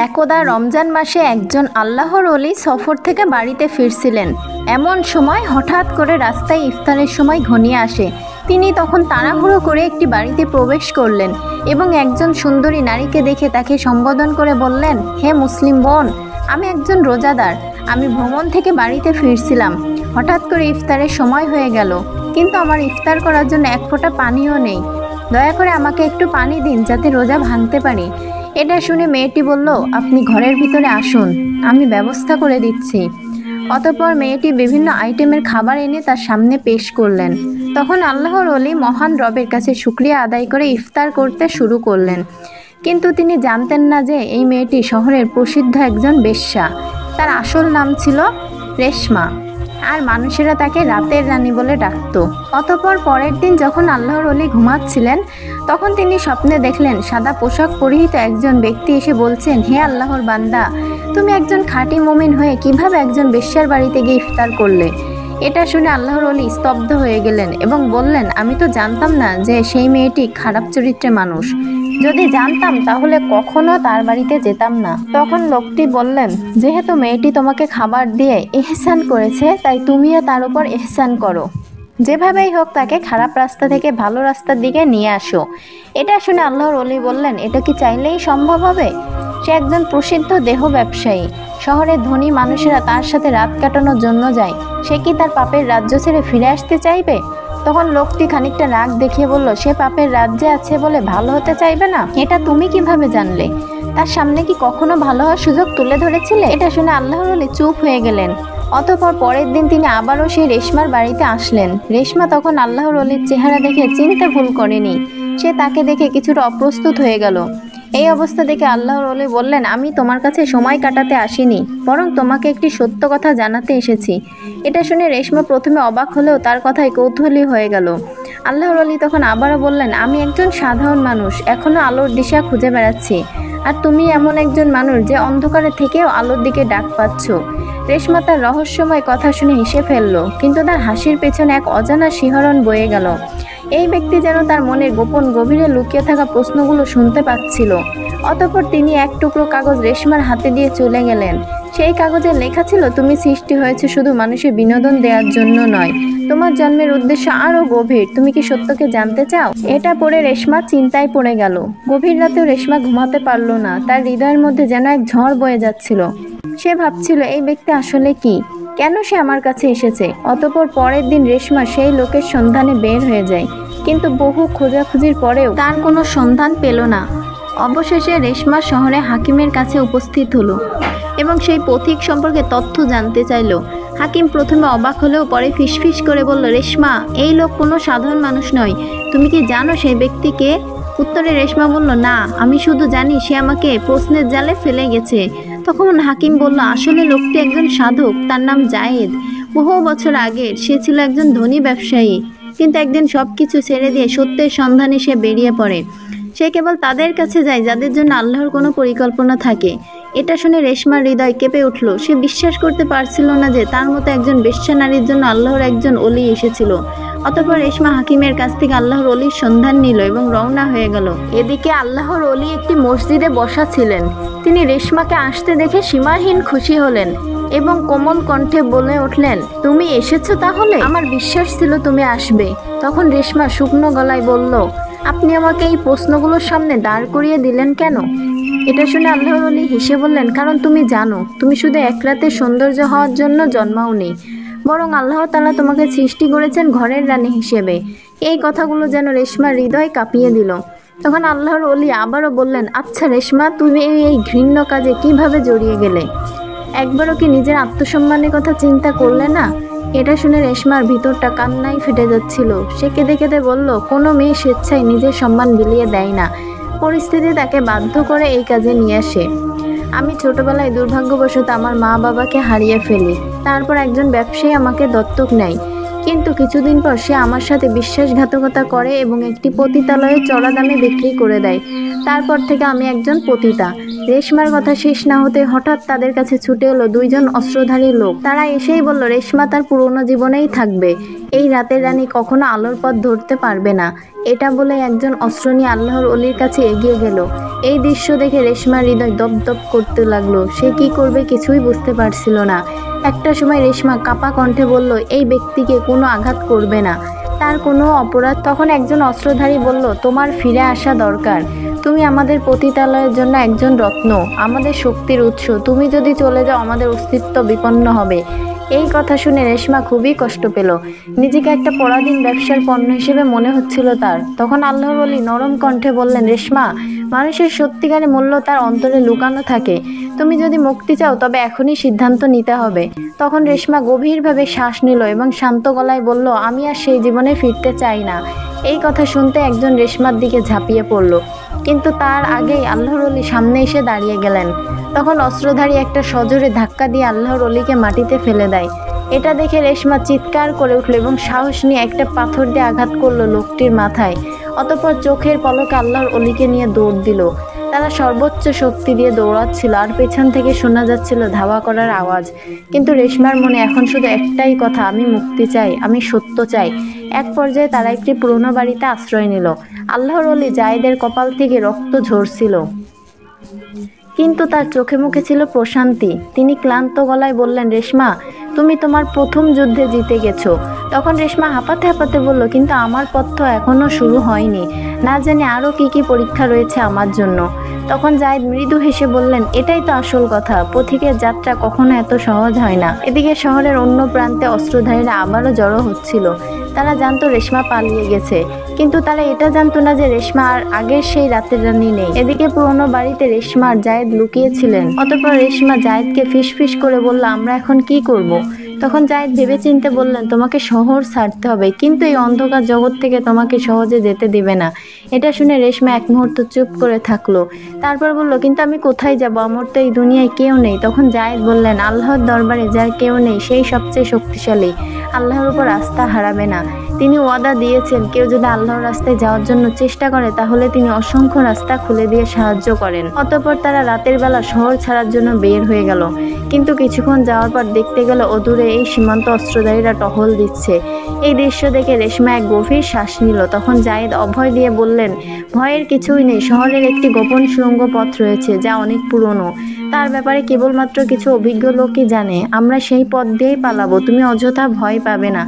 একদা রমজান মাসে একজন আল্লাহর ওলি সফর থেকে বাড়িতে ফিরছিলেন। এমন সময় হঠাৎ করে রাস্তায় ইফতারের সময় ঘনিয়ে আসে। তিনি তখন তাড়াহুড়ো করে একটি বাড়িতে প্রবেশ করলেন এবং একজন সুন্দরী নারীকে দেখে তাকে সম্বোধন করে বললেন, হে মুসলিম বোন, আমি একজন রোজাদার। আমি ভ্রমণ থেকে বাড়িতে ফিরছিলাম। হঠাৎ করে ইফতারের সময় হয়ে গেল, কিন্তু আমার ইফতার করার জন্য এক ফোঁটা পানিও নেই। দয়া করে আমাকে একটু পানি দিন যাতে রোজা ভাঙতে পারি। এটা শুনে মেয়েটি বলল, আপনি ঘরের ভিতরে আসুন, আমি ব্যবস্থা করে দিচ্ছি। অতঃপর মেয়েটি বিভিন্ন আইটেমের খাবার এনে তার সামনে পেশ করলেন। তখন আল্লাহর ওলি মহান রবের কাছে শুকরিয়া আদায় করে ইফতার করতে শুরু করলেন। কিন্তু তিনি জানতেন না যে এই মেয়েটি শহরের প্রসিদ্ধ একজন বেশ্যা। তার আসল নাম ছিল রেশমা, আর মানুষেরা তাকে রাতের রানী বলে ডাকত। অতঃপর পরের দিন যখন আল্লাহর ওলি ঘুমাচ্ছিলেন, তখন তিনি স্বপ্নে দেখলেন সাদা পোশাক পরিহিত একজন ব্যক্তি এসে বলছেন, হে আল্লাহর বান্দা, তুমি একজন খাঁটি মুমিন হয়ে কিভাবে একজন বেশ্যার বাড়িতে গিয়ে ইফতার করলে? এটা শুনে আল্লাহর ওলি স্তব্ধ হয়ে গেলেন এবং বললেন, আমি তো জানতাম না যে সেই মেয়েটি খারাপ চরিত্রের মানুষ। যদি জানতাম তাহলে কখনো তার বাড়িতে যেতাম না। তখন লোকটি বললেন, যেহেতু মেয়েটি তোমাকে খাবার দিয়ে ইহসান করেছে, তাই তুমিও তার উপর ইহসান করো। যেভাবেই হোক তাকে খারাপ রাস্তা থেকে ভালো রাস্তার দিকে নিয়ে আসো। এটা শুনে আল্লাহর ওলি বললেন, এটা কি চাইলেই সম্ভব হবে? সে একজন প্রসিদ্ধ দেহ ব্যবসায়ী। শহরের ধনী মানুষেরা তার সাথে রাত কাটানোর জন্য যায়। সে কি তার পাপের রাজ্য ছেড়ে ফিরে আসতে চাইবে? তখন লোকটি খানিকটা রাগ দেখিয়ে বলল, সে পাপের রাজ্যে আছে বলে ভালো হতে চাইবে না? এটা তুমি কিভাবে জানলে? তার সামনে কি কখনো ভালো হওয়ার সুযোগ তুলে ধরেছিলে? এটা শুনে আল্লাহর ওলি চুপ হয়ে গেলেন। অতঃপর পরের দিন তিনি আবারও সেই রেশমার বাড়িতে আসলেন। রেশমা তখন আল্লাহর ওলির চেহারা দেখে চিনতে ভুল করেনি। সে তাকে দেখে কিছুটা অপ্রস্তুত হয়ে গেল। এই অবস্থা দেখে আল্লাহর ওলি বললেন, আমি তোমার কাছে সময় কাটাতে আসিনি, বরং তোমাকে একটি সত্য কথা জানাতে এসেছি। এটা শুনে রেশমা প্রথমে অবাক হলেও তার কথায় কৌতূহলী হয়ে গেল। আল্লাহর ওলি তখন আবারও বললেন, আমি একজন সাধারণ মানুষ, এখনো আলোর দিশা খুঁজে বেড়াচ্ছি। আর তুমি এমন একজন মানুষ যে অন্ধকারে থেকেও আলোর দিকে ডাক পাচ্ছ। রেশমা তার রহস্যময় কথা শুনে হেসে ফেলল, কিন্তু তার হাসির পেছনে এক অজানা শিহরণ বয়ে গেল। এই ব্যক্তি যেন তার মনের গোপন গভীরে লুকিয়ে থাকা প্রশ্নগুলো শুনতে পাচ্ছিল। অতঃপর তিনি এক টুকরো কাগজ রেশমার হাতে দিয়ে চলে গেলেন। সেই কাগজে লেখা ছিল, তুমি সৃষ্টি হয়েছে শুধু মানুষের বিনোদন দেওয়ার জন্য নয়, তোমার জন্মের উদ্দেশ্য আরও গভীর। তুমি কি সত্যকে জানতে চাও? এটা পড়ে রেশমা চিন্তায় পড়ে গেল। গভীর রাতেও রেশমা ঘুমাতে পারল না। তার হৃদয়ের মধ্যে যেন এক ঝড় বয়ে যাচ্ছিল। সে ভাবছিল, এই ব্যক্তি আসলে কি? কেন সে আমার কাছে এসেছে? অতঃপর পরের দিন রেশমা সেই লোকের সন্ধানে বের হয়ে যায়, কিন্তু বহু খোঁজাখুঁজির পরেও তার কোনো সন্ধান পেল না। অবশেষে রেশমা শহরে হাকিমের কাছে উপস্থিত হলো এবং সেই পথিক সম্পর্কে তথ্য জানতে চাইল। হাকিম প্রথমে অবাক হলেও পরে ফিসফিস করে বলল, রেশমা, এই লোক কোনো সাধারণ মানুষ নয়। তুমি কি জানো সেই ব্যক্তিকে? উত্তরে রেশমা বলল, না, আমি শুধু জানি সে আমাকে প্রশ্নের জালে ফেলে গেছে। তখন হাকিম বলল, আসলে লোকটি একজন সাধক, তার নাম জায়েদ। বহু বছর আগের সে ছিল একজন ধনী ব্যবসায়ী, কিন্তু একদিন সব কিছু ছেড়ে দিয়ে সত্যের সন্ধানে সে বেরিয়ে পড়ে। সে কেবল তাদের কাছে যায় যাদের জন্য আল্লাহর কোনো পরিকল্পনা থাকে। এটা শুনে রেশমার হৃদয় কেঁপে উঠল। সে বিশ্বাস করতে পারছিল না যে তার মতো একজন বেশ্যা নারীর জন্য আল্লাহর একজন ওলি এসেছিল। অতঃপর রেশমা হাকিমের কাছ থেকে আল্লাহর ওলির সন্ধান নিল এবং রওনা হয়ে গেল। এদিকে আল্লাহর ওলি একটি মসজিদে বসা ছিলেন। তিনি রেশমাকে আসতে দেখে সীমাহীন খুশি হলেন এবং কোমল কণ্ঠে বলে উঠলেন, তুমি এসেছো তাহলে? আমার বিশ্বাস ছিল তুমি আসবে। তখন রেশমা শুকনো গলায় বলল, আপনি আমাকে এই প্রশ্নগুলোর সামনে দাঁড় করিয়ে দিলেন কেন? এটা শুনে আল্লাহর ওলি হেসে বললেন, কারণ তুমি জানো, তুমি শুধু এক রাতে সৌন্দর্য হওয়ার জন্য জন্মাওনি, বরং আল্লাহ তাআলা তোমাকে সৃষ্টি করেছেন ঘরের রানী হিসেবে। এই কথাগুলো যেন রেশমার হৃদয় কাঁপিয়ে দিল। তখন আল্লাহর ওলি আবারও বললেন, আচ্ছা রেশমা, তুমি এই ঘৃণ্য কাজে কিভাবে জড়িয়ে গেলে? একবারও কি নিজের আত্মসম্মানের কথা চিন্তা করলে না? এটা শুনে রেশমার ভিতরটা কান্নায় ফেটে যাচ্ছিল। সে কেঁদে কেঁদে বলল, কোনো মেয়ে স্বেচ্ছায় নিজের সম্মান বিলিয়ে দেয় না, পরিস্থিতি তাকে বাধ্য করে এই কাজে নিয়ে আসে। আমি ছোটবেলায় দুর্ভাগ্যবশত আমার মা বাবাকে হারিয়ে ফেলি। তারপর একজন ব্যবসায়ী আমাকে দত্তক নেয়, কিন্তু কিছুদিন পর সে আমার সাথে বিশ্বাসঘাতকতা করে এবং একটি পতিতালয়ে চড়া দামে বিক্রি করে দেয়। তারপর থেকে আমি একজন পতিতা। রেশমার কথা শেষ না হতে হঠাৎ তাদের কাছে ছুটে এলো দুইজন অস্ত্রধারী লোক। তারা এসেই বলল, রেশমা তার পুরনো জীবনেই থাকবে। এই রাতের রানী কখনো আলোর পথ ধরতে পারবে না। এটা বলে একজন অস্ত্র নিয়ে আল্লাহর অলির কাছে এগিয়ে গেল। এই দৃশ্য দেখে রেশমার হৃদয় দপদপ করতে লাগলো। সে কি করবে কিছুই বুঝতে পারছিল না। একটা সময় রেশমা কাপা কণ্ঠে বলল, এই ব্যক্তিকে কোনো আঘাত করবে না, তার কোনো অপরাধ। তখন একজন অস্ত্রধারী বলল, তোমার ফিরে আসা দরকার। তুমি আমাদের পতিতালয়ের জন্য একজন রত্ন, আমাদের শক্তির উৎস। তুমি যদি চলে যাও আমাদের অস্তিত্ব বিপন্ন হবে। এই কথা শুনে রেশমা খুবই কষ্ট পেল। নিজেকে একটা পরাধীন ব্যবসার পণ্য হিসেবে মনে হচ্ছিল তার। তখন আল্লাহর ওলি নরম কণ্ঠে বললেন, রেশমা, মানুষের সত্যিকারের মূল্য তার অন্তরে লুকানো থাকে। তুমি যদি মুক্তি চাও তবে এখনই সিদ্ধান্ত নিতে হবে। তখন রেশমা গভীরভাবে শ্বাস নিল এবং শান্ত গলায় বলল, আমি আর সেই জীবনে ফিরতে চাই না। এই কথা শুনতে একজন রেশমার দিকে ঝাঁপিয়ে পড়ল, কিন্তু তার আগেই আল্লাহর ওলি সামনে এসে দাঁড়িয়ে গেলেন। তখন অস্ত্রধারী একটা সজোরে ধাক্কা দিয়ে আল্লাহর অলিকে মাটিতে ফেলে দেয়। এটা দেখে রেশমা চিৎকার করে উঠল এবং সাহস নিয়ে একটা পাথর দিয়ে আঘাত করলো লোকটির মাথায়। অতঃপর চোখের পলকে আল্লাহর অলিকে নিয়ে দৌড় দিল। তারা সর্বোচ্চ শক্তি দিয়ে দৌড়াচ্ছিল আর পেছন থেকে শোনা যাচ্ছিল ধাওয়া করার আওয়াজ। কিন্তু রেশমার মনে এখন শুধু একটাই কথা, আমি মুক্তি চাই, আমি সত্য চাই। এক পর্যায়ে তারা একটি পুরনো বাড়িতে আশ্রয় নিল। আল্লাহর অলি জায়েদের কপাল থেকে রক্ত ঝরছিল, কিন্তু তার চোখে মুখে ছিল প্রশান্তি। তিনি ক্লান্ত গলায় বললেন, রেশমা, তুমি তোমার প্রথম যুদ্ধে জিতে গেছো। তখন রেশমা হাঁপাতে হাঁপাতে বলল, কিন্তু আমার পথ তো এখনও শুরু হয়নি, না জানি আরও কি কি পরীক্ষা রয়েছে আমার জন্য। তখন জায়েদ মৃদু হেসে বললেন, এটাই তো আসল কথা, পথিকের যাত্রা কখনো এত সহজ হয় না। এদিকে শহরের অন্য প্রান্তে অস্ত্রধারীরা আবারও জড়ো হচ্ছিল। তারা জানতো রেশমা পালিয়ে গেছে, কিন্তু তারা এটা জানতো না যে রেশমা আর আগের সেই রাতের রানী নেই। এদিকে পুরনো বাড়িতে রেশমা আর জায়েদ লুকিয়েছিলেন। অতঃপর রেশমা জায়েদকে ফিসফিস করে বলল, আমরা এখন কি করব? তখন জায়েদ ভেবেচিন্তে বললেন, তোমাকে শহর ছাড়তে হবে, কিন্তু এই অন্ধকার জগৎ থেকে তোমাকে সহজে যেতে দিবে না। এটা শুনে রেশমা এক মুহূর্ত চুপ করে থাকলো। তারপর বলল, কিন্তু আমি কোথায় যাব? আমার তো এই দুনিয়ায় কেউ নেই। তখন জায়েদ বললেন, আল্লাহর দরবারে যার কেউ নেই সেই সবচেয়ে শক্তিশালী। আল্লাহর উপর আস্থা হারাবে না। তিনি ওয়াদা দিয়েছেন, কেউ যদি আল্লাহর রাস্তায় যাওয়ার জন্য চেষ্টা করে তাহলে তিনি অসংখ্য রাস্তা খুলে দিয়ে সাহায্য করেন। অতঃপর তারা রাতের বেলা শহর ছাড়ার জন্য বের হয়ে গেল। কিন্তু কিছুক্ষণ যাওয়ার পর দেখতে গেল অদূরে এই সীমান্ত অস্ত্রধারীরা টহল দিচ্ছে। এই দৃশ্য দেখে রেশমা এক গভীর শ্বাস নিল। তখন জায়েদ অভয় দিয়ে বললেন, ভয়ের কিছুই নেই, শহরের একটি গোপন সুড়ঙ্গ পথ রয়েছে যা অনেক পুরনো। তার ব্যাপারে কেবলমাত্র কিছু অভিজ্ঞ লোকই জানে। আমরা সেই পথ দিয়েই পালাবো, তুমি অযথা ভয় পাবে না।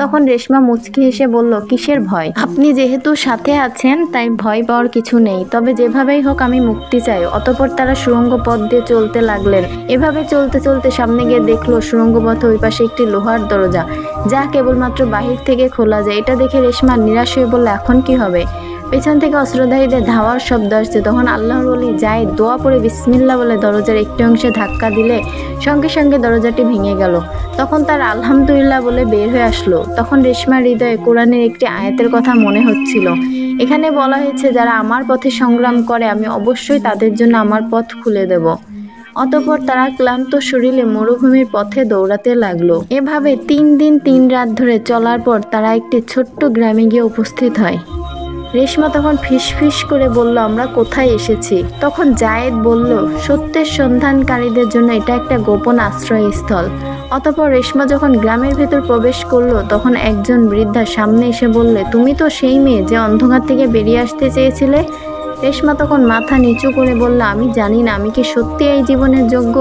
তখন রেশমা মুচকি হেসে বলল, কিসের ভয়? আপনি যেহেতু সাথে আছেন তাই ভয় পাওয়ার কিছু নেই, তবে যেভাবেই হোক আমি মুক্তি চাই। অতঃপর তারা সুড়ঙ্গ পথ দিয়ে চলতে লাগলেন। এভাবে চলতে চলতে সামনে গিয়ে দেখলো সুড়ঙ্গ পথে ওই পাশে একটি লোহার দরজা, যা কেবলমাত্র বাহির থেকে খোলা যায়। এটা দেখে রেশমা নিরাশ হয়ে বলল, এখন কি হবে? পেছন থেকে অস্ত্রধারীদের ধাওয়ার শব্দ আসছে। তখন আল্লাহর ওলি জায়েদ দোয়া পড়ে বিসমিল্লাহ বলে দরজার একটি অংশে ধাক্কা দিলে সঙ্গে সঙ্গে দরজাটি ভেঙে গেল। তখন তার আলহামদুলিল্লাহ বলে বের হয়ে আসলো। তখন রেশমার হৃদয়ে কোরআনের একটি আয়াতের কথা মনে হচ্ছিল। এখানে বলা হয়েছে, যারা আমার পথে সংগ্রাম করে আমি অবশ্যই তাদের জন্য আমার পথ খুলে দেব। অতঃপর তারা ক্লান্ত শরীরে মরুভূমির পথে দৌড়াতে লাগলো। এভাবে 3 দিন 3 রাত ধরে চলার পর তারা একটি ছোট্ট গ্রামে গিয়ে উপস্থিত হয়। রেশমা তখন ফিসফিস করে বলল, আমরা কোথায় এসেছি? তখন জায়েদ বলল, সত্যের সন্ধানকারীদের জন্য এটা একটা গোপন আশ্রয়স্থল। অতঃপর রেশমা যখন গ্রামের ভেতর প্রবেশ করলো তখন একজন বৃদ্ধা সামনে এসে বললে, তুমি তো সেই মেয়ে যে অন্ধকার থেকে বেরিয়ে আসতে চেয়েছিলে। রেশমা তখন মাথা নিচু করে বলল, আমি জানি না আমি কি সত্যি এই জীবনের যোগ্য।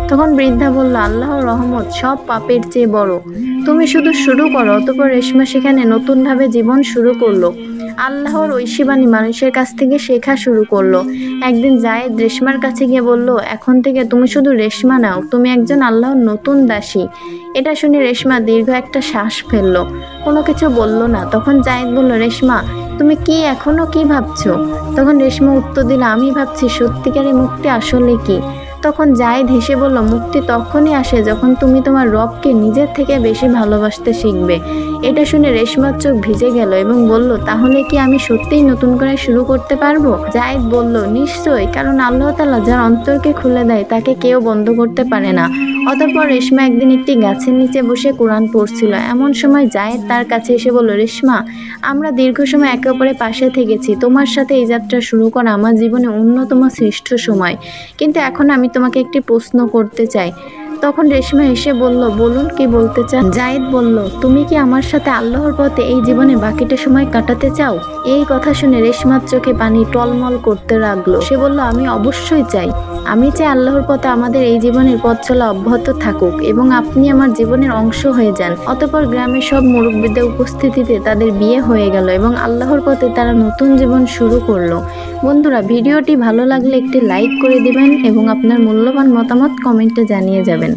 তখন বৃদ্ধা বলল, আল্লাহর রহমত সব পাপের চেয়ে বড়, তুমি শুধু শুরু করো। অতঃপর রেশমা সেখানে নতুনভাবে জীবন শুরু করলো। আল্লাহর ঐশীবাণী মানুষের কাছ থেকে শেখা শুরু করলো। একদিন জায়েদ রেশমার কাছে গিয়ে বলল, এখন থেকে তুমি শুধু রেশমা নাও, তুমি একজন আল্লাহর নতুন দাসী। এটা শুনে রেশমা দীর্ঘ একটা শ্বাস ফেললো, কোনো কিছু বলল না। তখন জায়েদ বলল, রেশমা, তুমি কি এখনো কি ভাবছো? তখন রেশমা উত্তর দিল, আমি ভাবছি সত্যিকারের মুক্তি আসলে কি। তখন জায়েদ হেসে বলল, মুক্তি তখনই আসে যখন তুমি তোমার রবকে নিজের থেকে বেশি ভালোবাসতে শিখবে। এটা শুনে রেশমার চোখ ভিজে গেল এবং বলল, তাহলে কি আমি সত্যিই নতুন করে শুরু করতে পারবো? জায়েদ বলল, নিশ্চয়ই, কারণ আল্লাহ তাআলা যার অন্তরকে খুলে দেয় তাকে কেউ বন্ধ করতে পারে না। অতঃপর রেশমা একদিন একটি গাছের নিচে বসে কোরআন পড়ছিল। এমন সময় জায়েদ তার কাছে এসে বলল, রেশমা, আমরা দীর্ঘ সময় একে অপরের পাশে থেকেছি। তোমার সাথে এই যাত্রা শুরু করা আমার জীবনে অন্যতম শ্রেষ্ঠ সময়। কিন্তু এখন আমি তোমাকে একটি প্রশ্ন করতে চাই। তখন রেশমা এসে বলল, বলুন কি বলতে চান? জায়েদ বলল, তুমি কি আমার সাথে আল্লাহর পথে এই জীবনে বাকিটা সময় কাটাতে চাও? এই কথা শুনে রেশমার চোখে পানি টলমল করতে লাগলো। সে বলল, আমি অবশ্যই চাই। আমি চাই আল্লাহর পথে আমাদের এই জীবনের পথ চলা অব্যাহত থাকুক এবং আপনি আমার জীবনের অংশ হয়ে যান। অতঃপর গ্রামের সব মুরব্বিদের উপস্থিতিতে তাদের বিয়ে হয়ে গেল এবং আল্লাহর পথে তারা নতুন জীবন শুরু করলো। বন্ধুরা, ভিডিওটি ভালো লাগলে একটি লাইক করে দিবেন এবং আপনার মূল্যবান মতামত কমেন্টে জানিয়ে যাবেন।